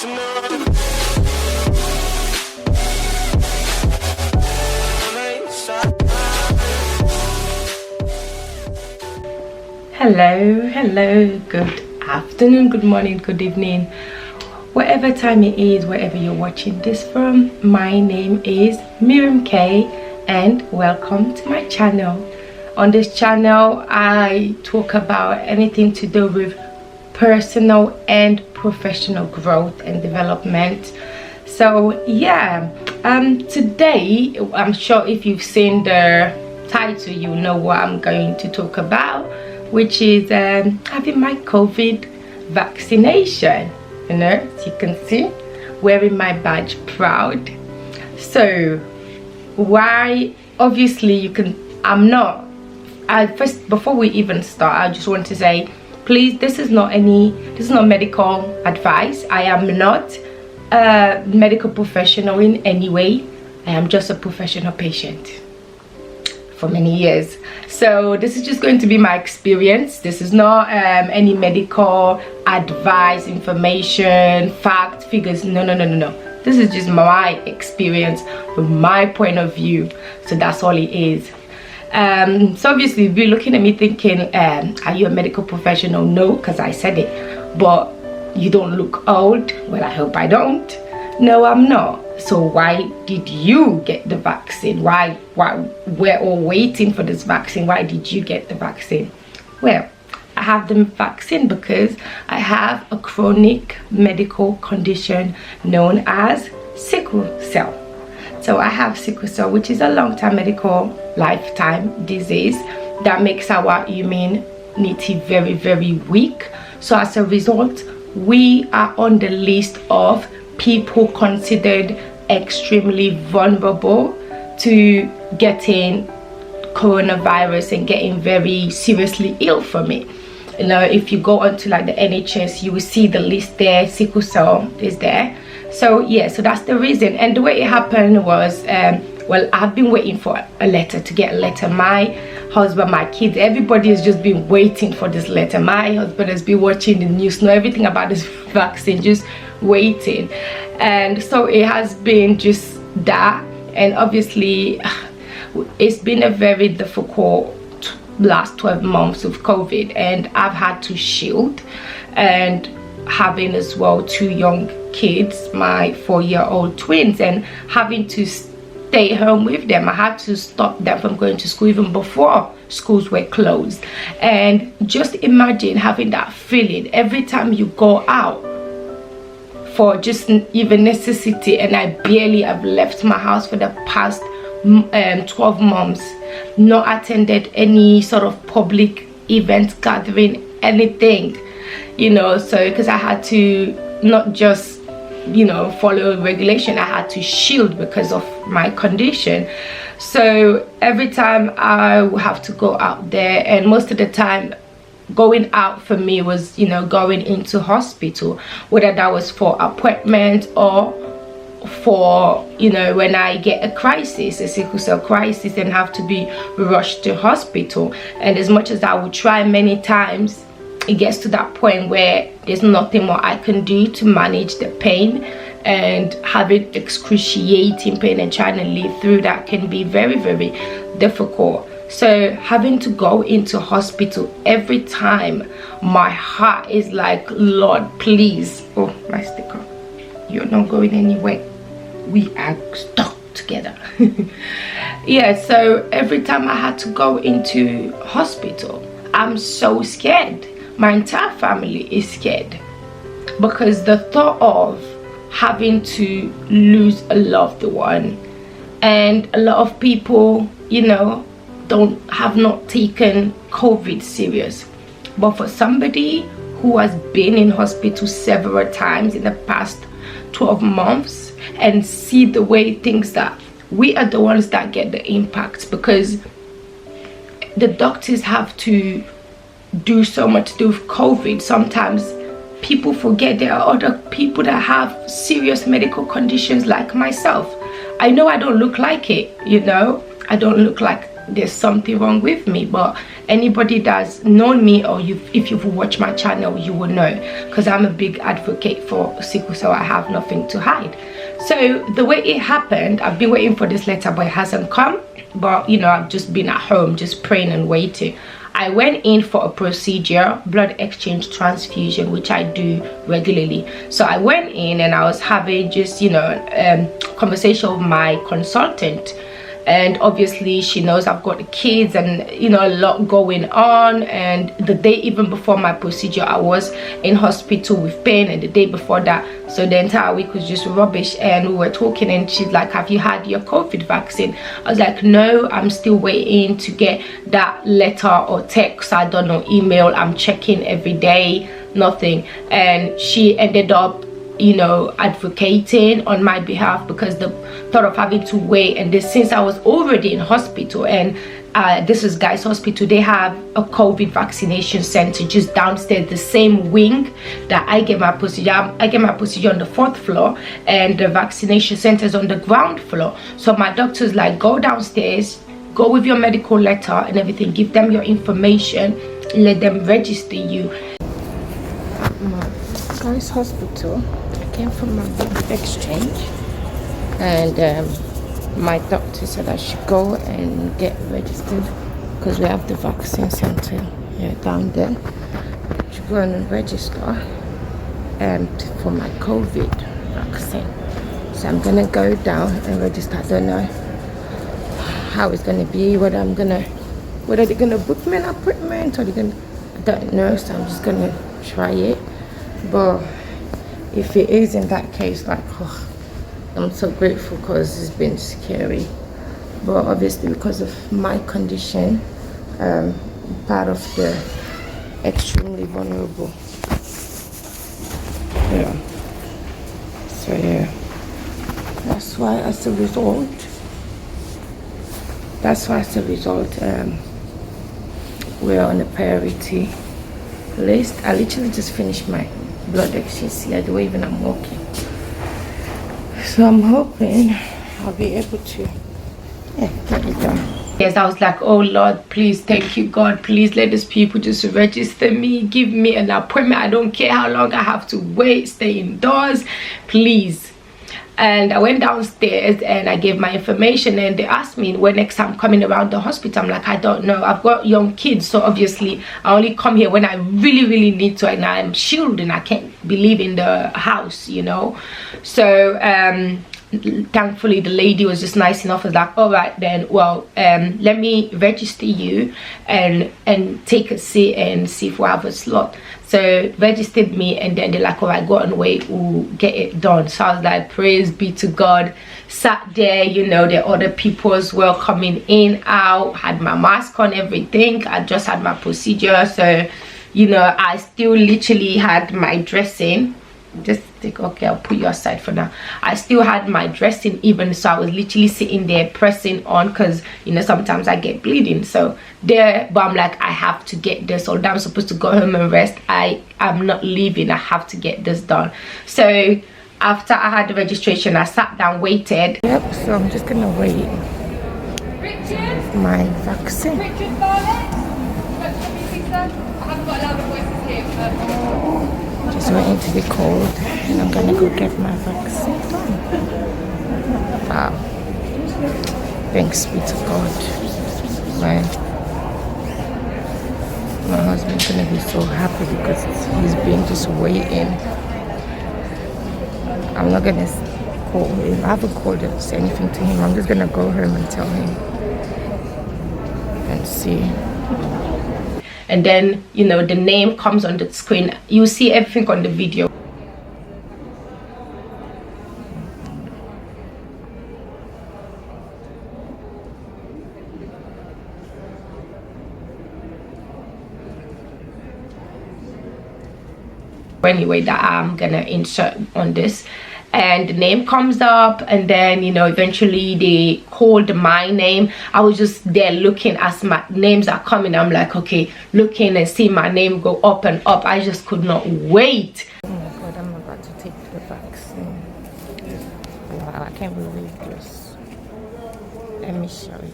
Hello, good afternoon, good morning, good evening, whatever time it is, wherever you're watching this from. My name is Miriam K and welcome to my channel. On this channel I talk about anything to do with personal and professional growth and development. So yeah, today, I'm sure if you've seen the title you know what I'm going to talk about, which is having my COVID vaccination. You know, as you can see, wearing my badge proud. So why, obviously you can, first, before we even start, I just want to say, please, this is not medical advice. I am not a medical professional in any way. I am just a professional patient for many years. So this is just going to be my experience. This is not any medical advice, information, facts, figures. No. This is just my experience from my point of view. So that's all it is. So obviously you'll be looking at me thinking, are you a medical professional? No, because I said it. But you don't look old. Well, I hope I don't. No, I'm not. So why did you get the vaccine? Why we're all waiting for this vaccine? Why did you get the vaccine? Well, I have the vaccine because I have a chronic medical condition known as sickle cell. So I have sickle cell, which is a long-term medical lifetime disease that makes our immunity very, very weak. So as a result, we are on the list of people considered extremely vulnerable to getting coronavirus and getting very seriously ill from it. You know, if you go onto like the NHS, you will see the list there. Sickle cell is there. So yeah, so that's the reason. And the way it happened was, well, I've been waiting for a letter, to get a letter. My husband, my kids, everybody has just been waiting for this letter. My husband has been watching the news, know everything about this vaccine, just waiting. And so it has been just that. And obviously it's been a very difficult last 12 months of COVID, and I've had to shield, and having as well 2 young kids, my 4-year-old twins, and having to stay home with them. I had to stop them from going to school even before schools were closed. And just imagine having that feeling every time you go out for just even necessity. And I barely have left my house for the past 12 months, not attended any sort of public event, gathering, anything, you know. So because I had to not just, you know, follow regulation, I had to shield because of my condition. So every time I would have to go out there, and most of the time going out for me was, you know, going into hospital, whether that was for appointment or for, you know, when I get a crisis, a sickle cell crisis, and have to be rushed to hospital. And as much as I would try many times, it gets to that point where there's nothing more I can do to manage the pain, and having excruciating pain and trying to live through that can be very, very difficult. So having to go into hospital every time, my heart is like, Lord, please. Oh, my sticker, you're not going anywhere, we are stuck together. Yeah, so every time I had to go into hospital, I'm so scared. My entire family is scared, because the thought of having to lose a loved one, and a lot of people, you know, have not taken COVID serious. But for somebody who has been in hospital several times in the past 12 months and see the way things that we are the ones that get the impacts, because the doctors have to do so much to do with COVID. Sometimes people forget there are other people that have serious medical conditions like myself. I know I don't look like it, you know, I don't look like there's something wrong with me. But anybody that's known me, or if you've watched my channel, you will know, because I'm a big advocate for sickle cell. I have nothing to hide. So the way it happened, I've been waiting for this letter, but it hasn't come. But you know, I've just been at home just praying and waiting. I went in for a procedure, blood exchange transfusion, which I do regularly. So I went in and I was having just, you know, conversation with my consultant, and obviously she knows I've got the kids and, you know, a lot going on. And the day even before my procedure, I was in hospital with pain, and the day before that, so the entire week was just rubbish. And we were talking and she's like, have you had your COVID vaccine? I was like, no, I'm still waiting to get that letter or text, I don't know, email. I'm checking every day, nothing. And she ended up, you know, advocating on my behalf, because the thought of having to wait, and this, since I was already in hospital, and this is Guy's Hospital, they have a COVID vaccination center just downstairs, the same wing that I get my procedure. I get my procedure on the 4th floor, and the vaccination center is on the ground floor. So my doctor's like, go downstairs, go with your medical letter and everything, give them your information, let them register you. Guy's Hospital, I came from my blood exchange, and my doctor said I should go and get registered, because we have the vaccine center here down there. I should go and register for my COVID vaccine. So I'm gonna go down and register. I don't know how it's gonna be, whether they're gonna book me an appointment, or I don't know. So I'm just gonna try it. But if it is in that case, like, oh, I'm so grateful, because it's been scary. But obviously, because of my condition, part of the extremely vulnerable. Yeah. So yeah, that's why as a result, we're on a priority list. I literally just finished my blood exchange here, the way even I'm walking. So I'm hoping I'll be able to get it done. Yes, I was like, oh Lord, please, thank you God, please let these people just register me, give me an appointment. I don't care how long I have to wait, stay indoors, please. And I went downstairs and I gave my information, and they asked me when next I'm coming around the hospital. I'm like, I don't know, I've got young kids, so obviously I only come here when I really need to, and I'm shielded and I can't be leaving the house, you know. So thankfully the lady was just nice enough, was like, all right then, well, let me register you and take a seat and see if we have a slot. So registered me, and then they're like, all right, go and wait, we'll get it done. So I was like, praise be to God. Sat there, you know, there are other people as well coming in, out, had my mask on, everything. I just had my procedure, so you know, I still literally had my dressing. Just think, okay, I'll put you aside for now. I still had my dressing even, so I was literally sitting there pressing on, because you know, sometimes I get bleeding. So there, but I'm like, I have to get this, although I'm supposed to go home and rest, I'm not leaving, I have to get this done. So after I had the registration, I sat down, waited. Yep, so I'm just gonna wait my vaccine. Just waiting to be called, and I'm gonna go get my vaccine done. Wow. Thanks be to God. Man, my husband's gonna be so happy, because he's been just waiting. I'm not gonna call him. I haven't called him to say anything to him. I'm just gonna go home and tell him and see. And then, you know, the name comes on the screen. You see everything on the video. Anyway, that I'm gonna insert on this, and the name comes up, and then, you know, eventually they called my name. I was just there looking as my names are coming. I'm like, okay, looking and see my name go up and up. I just could not wait. Oh my God, I'm about to take the vaccine. Wow, I can't believe this. Let me show you.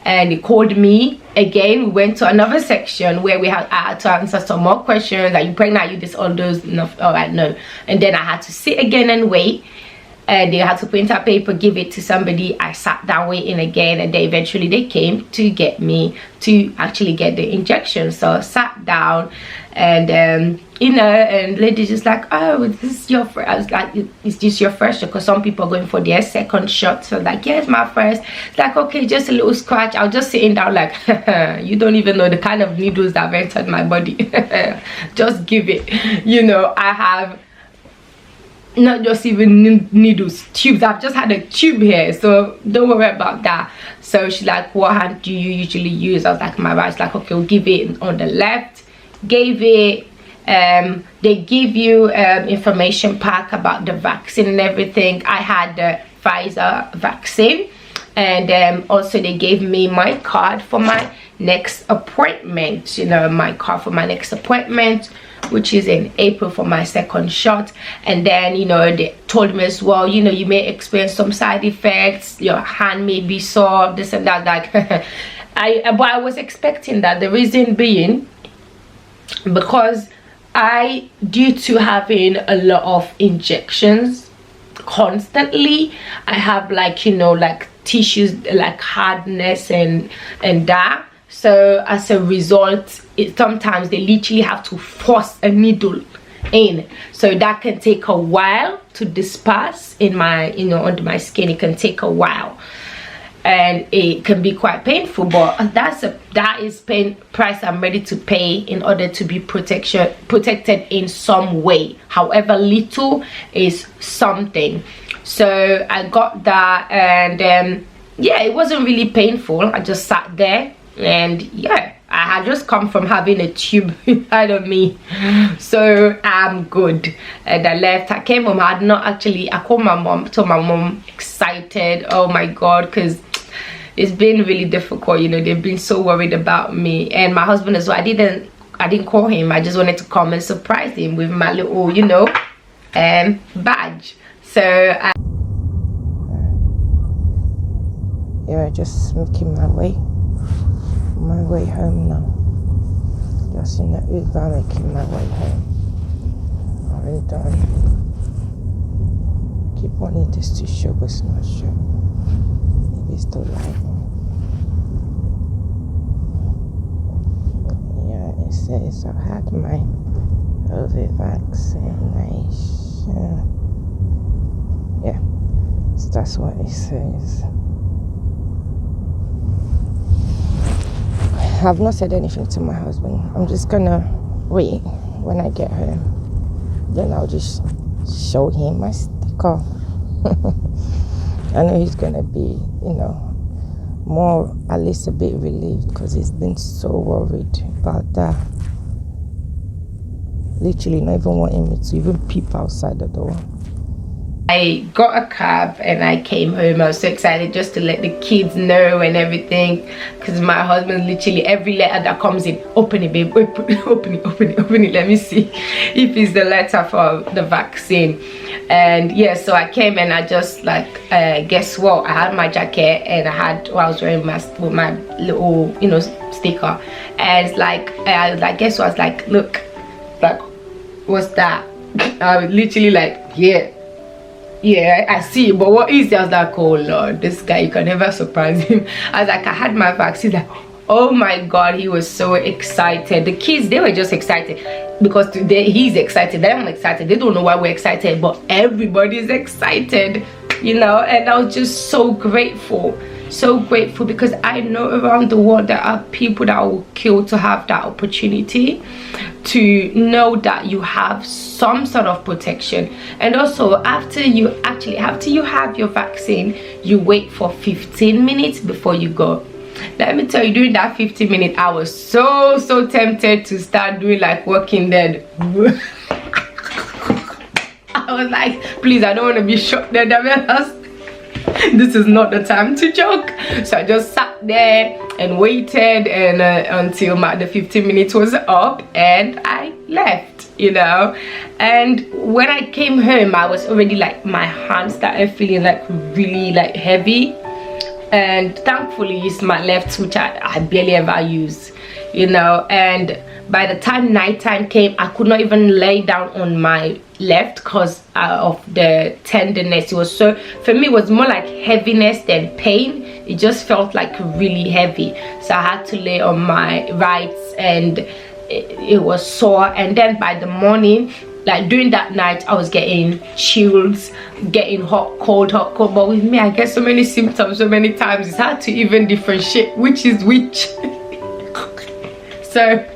And he called me again. We went to another section where I had to answer some more questions. Are you pregnant? Are you this, all those? No, all right, no. And then I had to sit again and wait. And they had to print out paper, give it to somebody. I sat down waiting again, and they eventually came to get me to actually get the injection. So I sat down, and you know, and lady just like, oh, is this your first? I was like, is this your first? Because some people are going for their second shot. So like, yeah, it's my first. It's like, okay, just a little scratch. I was just sitting down like, you don't even know the kind of needles that have entered my body. Just give it. You know, I have not just even needles, tubes. I've just had a tube here, so don't worry about that. So she's like, what hand do you usually use? I was like, my right. She's like, okay, we'll give it on the left. Gave it. They give you information pack about the vaccine and everything. I had the Pfizer vaccine, and also they gave me my card for my next appointment. You know, my card for my next appointment, which is in April, for my second shot. And then, you know, they told me as well, you know, you may experience some side effects, your hand may be sore, this and that. Like but I was expecting that. The reason being, because due to having a lot of injections constantly, I have, like, you know, like tissues, like hardness and that. So as a result, sometimes they literally have to force a needle in, so that can take a while to disperse in my, you know, under my skin. It can take a while, and it can be quite painful, but that is pain price I'm ready to pay in order to be protected in some way. However little is something. So I got that, and yeah, it wasn't really painful. I just sat there, and yeah, I had just come from having a tube inside of me, so I'm good. And I left. I came home. I called my mom, told my mom, excited, oh my god, because it's been really difficult. You know, they've been so worried about me, and my husband as well. I didn't call him. I just wanted to come and surprise him with my little, you know, badge. So yeah, just making my way home now. Just in the Uber, making my way home. Already done. Keep wanting this to show, but it's not sure. Maybe it's still live. Yeah, it says I've had my COVID vaccination. Yeah, so that's what it says. I've not said anything to my husband. I'm just gonna wait when I get home. Then I'll just show him my sticker. I know he's gonna be, you know, more, at least a bit relieved, because he's been so worried about that. Literally not even wanting me to even peep outside the door. I got a cab and I came home. I was so excited just to let the kids know and everything, because my husband literally, every letter that comes in, open it, babe, open it, let me see if it's the letter for the vaccine. And yeah, so I came and I just like, guess what, I had my jacket and I was wearing with my little, you know, sticker, and it's like, I was like, guess what, I was like, look, like, what's that? I was literally like, yeah, I see, but what is it? I was like, oh Lord, this guy, you can never surprise him. I was like, I had my vaccine. Like, oh my god, he was so excited. The kids, they were just excited because today he's excited, I'm excited. They don't know why we're excited, but everybody's excited, you know. And I was just so grateful, because I know around the world there are people that will kill to have that opportunity to know that you have some sort of protection. And also, after you have your vaccine, you wait for 15 minutes before you go. Let me tell you, during that 15 minutes, I was so tempted to start doing like Walking Dead. I was like, please, I don't want to be shot dead. This is not the time to joke. So I just sat there and waited, and until the 15 minutes was up, and I left, you know. And when I came home, I was already like, my hands started feeling like really like heavy, and thankfully it's my left, which I barely ever use, you know. And by the time nighttime came, I could not even lay down on my left because of the tenderness. It was so, for me, it was more like heaviness than pain. It just felt like really heavy, so I had to lay on my right, and it was sore. And then by the morning, like during that night, I was getting chills, getting hot cold. But with me, I get so many symptoms so many times, it's hard to even differentiate which is which. So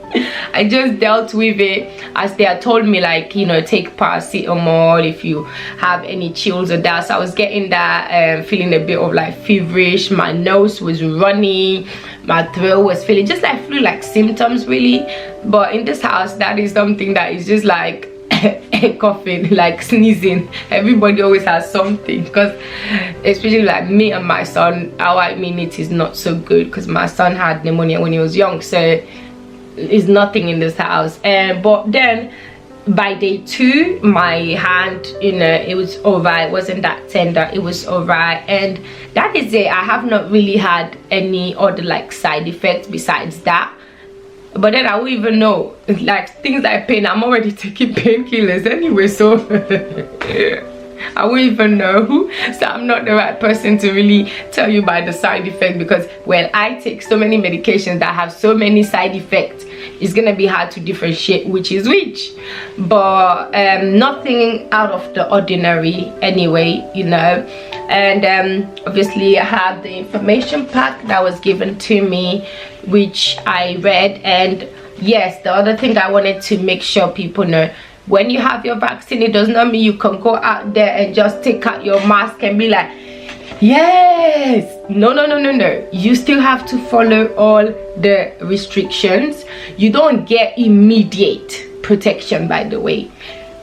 I just dealt with it as they had told me, like, you know, take paracetamol if you have any chills or that. So I was getting that, feeling a bit of like feverish, my nose was running, my throat was feeling just like flu-like symptoms really. But in this house, that is something that is just like coughing, like sneezing. Everybody always has something, because especially like me and my son, our immunity is not so good, because my son had pneumonia when he was young, so it's nothing in this house. But then by day 2, my hand, you know, it was alright. It wasn't that tender, it was alright, and that is it. I have not really had any other like side effects besides that. But then I won't even know, like things like pain, I'm already taking painkillers anyway, so I won't even know. So I'm not the right person to really tell you about the side effect, because when I take so many medications that have so many side effects, it's gonna be hard to differentiate which is which. But nothing out of the ordinary anyway, you know. And obviously I have the information pack that was given to me, which I read. And yes, the other thing I wanted to make sure people know, when you have your vaccine, it does not mean you can go out there and just take out your mask and be like, yes. No, you still have to follow all the restrictions. You don't get immediate protection, by the way.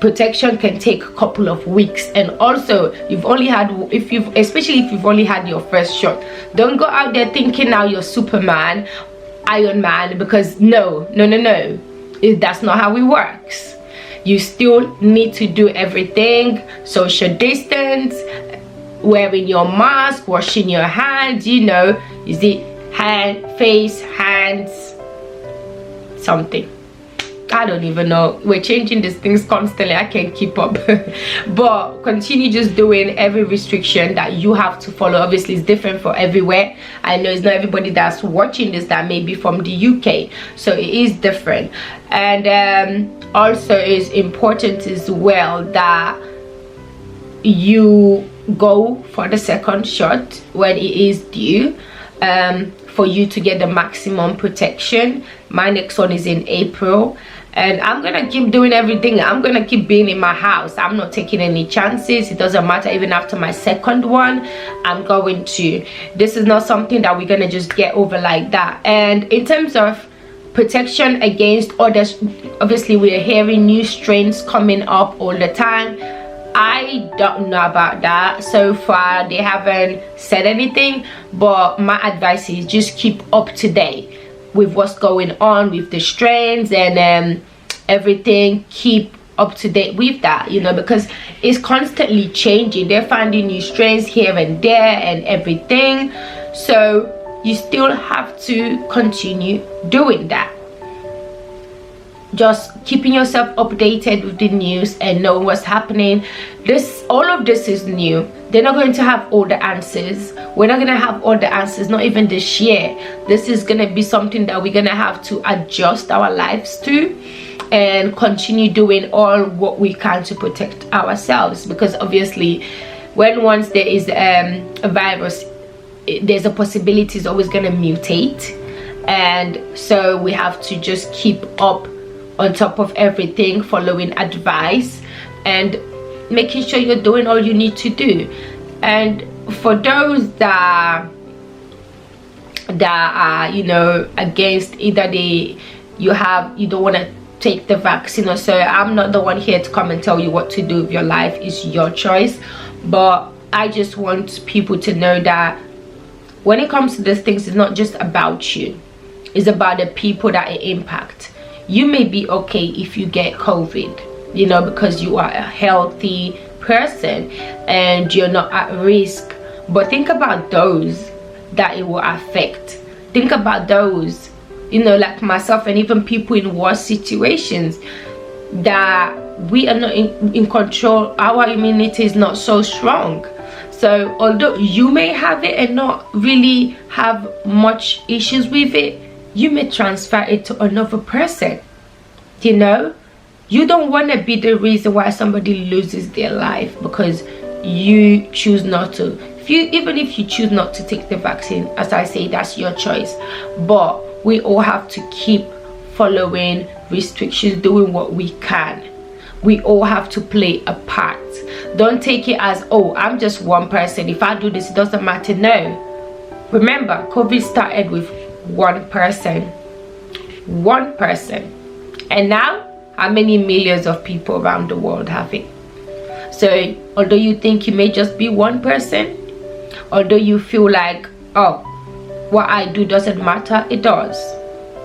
Protection can take a couple of weeks. And also, you've only had, especially if you've only had your first shot, don't go out there thinking now you're Superman, Iron Man, because no, that's not how it works. You still need to do everything, social distance, wearing your mask, washing your hands, you know, is it hand, face, hands, something, I don't even know. We're changing these things constantly, I can't keep up. But continue just doing every restriction that you have to follow. Obviously it's different for everywhere. I know it's not everybody that's watching this that may be from the UK, so it is different. And also it's important as well that you go for the second shot when it is due, for you to get the maximum protection. My next one is in April, and I'm gonna keep doing everything. I'm gonna keep being in my house. I'm not taking any chances. It doesn't matter. Even after my second one, I'm going to. This is not something that we're gonna just get over like that. And in terms of protection against others, obviously we are hearing new strains coming up all the time. I don't know about that. So far they haven't said anything, but my advice is just keep up to date with what's going on with the strains and everything. Keep up to date with that, you know, because it's constantly changing. They're finding new strains here and there and everything, so you still have to continue doing that. Just keeping yourself updated with the news and knowing what's happening. All of this is new. They're not going to have all the answers. We're not going to have all the answers, not even this year. This is going to be something that we're going to have to adjust our lives to and continue doing all what we can to protect ourselves, because obviously once there is a virus, there's a possibility it's always going to mutate, and so we have to just keep up on top of everything, following advice and making sure you're doing all you need to do. And for those that are, you know, against either you don't want to take the vaccine or so, I'm not the one here to come and tell you what to do with your life. It's your choice. But I just want people to know that when it comes to these things, it's not just about you, it's about the people that it impacts. You may be okay if you get COVID, you know, because you are a healthy person and you're not at risk, but think about those that it will affect. Think about those, you know, like myself and even people in war situations, that we are not in control. Our immunity is not so strong. So although you may have it and not really have much issues with it, you may transfer it to another person. You know, you don't want to be the reason why somebody loses their life because you choose not to. Even if you choose not to take the vaccine, as I say, that's your choice. But we all have to keep following restrictions, doing what we can. We all have to play a part. Don't take it as, oh, I'm just one person, if I do this it doesn't matter. No, remember, COVID started with one person, and now how many millions of people around the world have it? So although you think you may just be one person, although you feel like, oh, what I do doesn't matter, it does.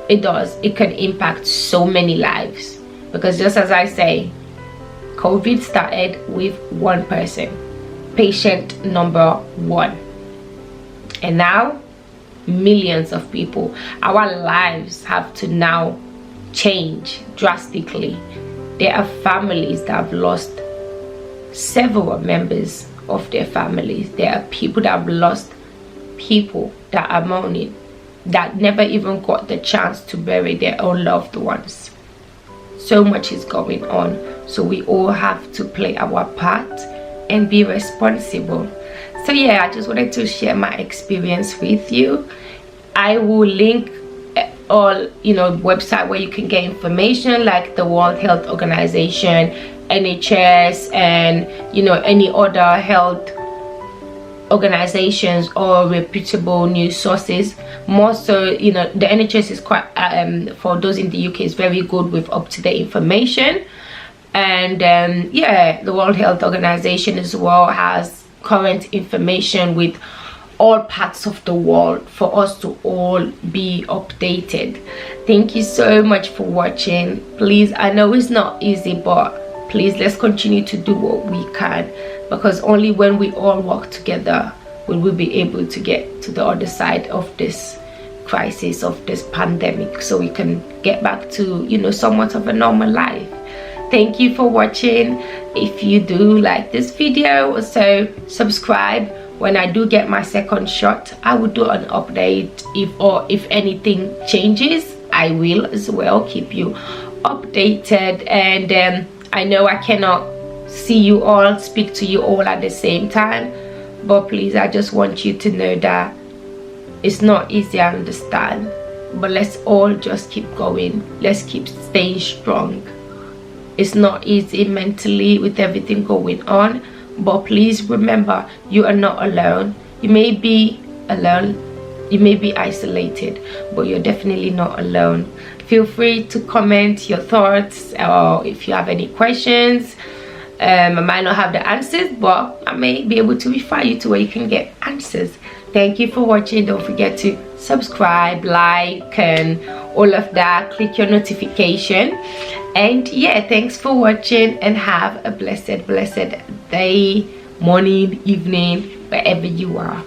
It can impact so many lives, because just as I say, COVID started with one person, patient number one, and now millions of people. Our lives have to now change drastically. There are families that have lost several members of their families. There are people that have lost people that are mourning, that never even got the chance to bury their own loved ones. So much is going on, so we all have to play our part and be responsible. So yeah, I just wanted to share my experience with you. I will link all, you know, website where you can get information, like the World Health Organization, NHS, and you know, any other health organizations or reputable news sources. More so, you know, the NHS is quite for those in the UK, is very good with up-to-date information. And yeah, the World Health Organization as well has current information with all parts of the world for us to all be updated. Thank you so much for watching. Please, I know it's not easy, but please, let's continue to do what we can, because only when we all work together will we be able to get to the other side of this crisis, of this pandemic, so we can get back to, you know, somewhat of a normal life. Thank you for watching. If you do like this video, also subscribe. When I do get my second shot, I will do an update. If anything changes, I will as well keep you updated. And I know I cannot see you all, speak to you all at the same time, but please, I just want you to know that it's not easy, I understand, but let's all just keep going. Let's keep staying strong. It's not easy mentally with everything going on, but please remember, you are not alone. You may be alone, you may be isolated, but you're definitely not alone. Feel free to comment your thoughts, or if you have any questions. I might not have the answers, but I may be able to refer you to where you can get answers. Thank you for watching. Don't forget to subscribe, like, and all of that. Click your notification. And yeah, thanks for watching, and have a blessed day, morning, evening, wherever you are.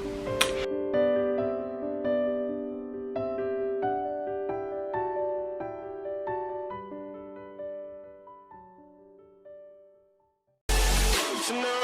You know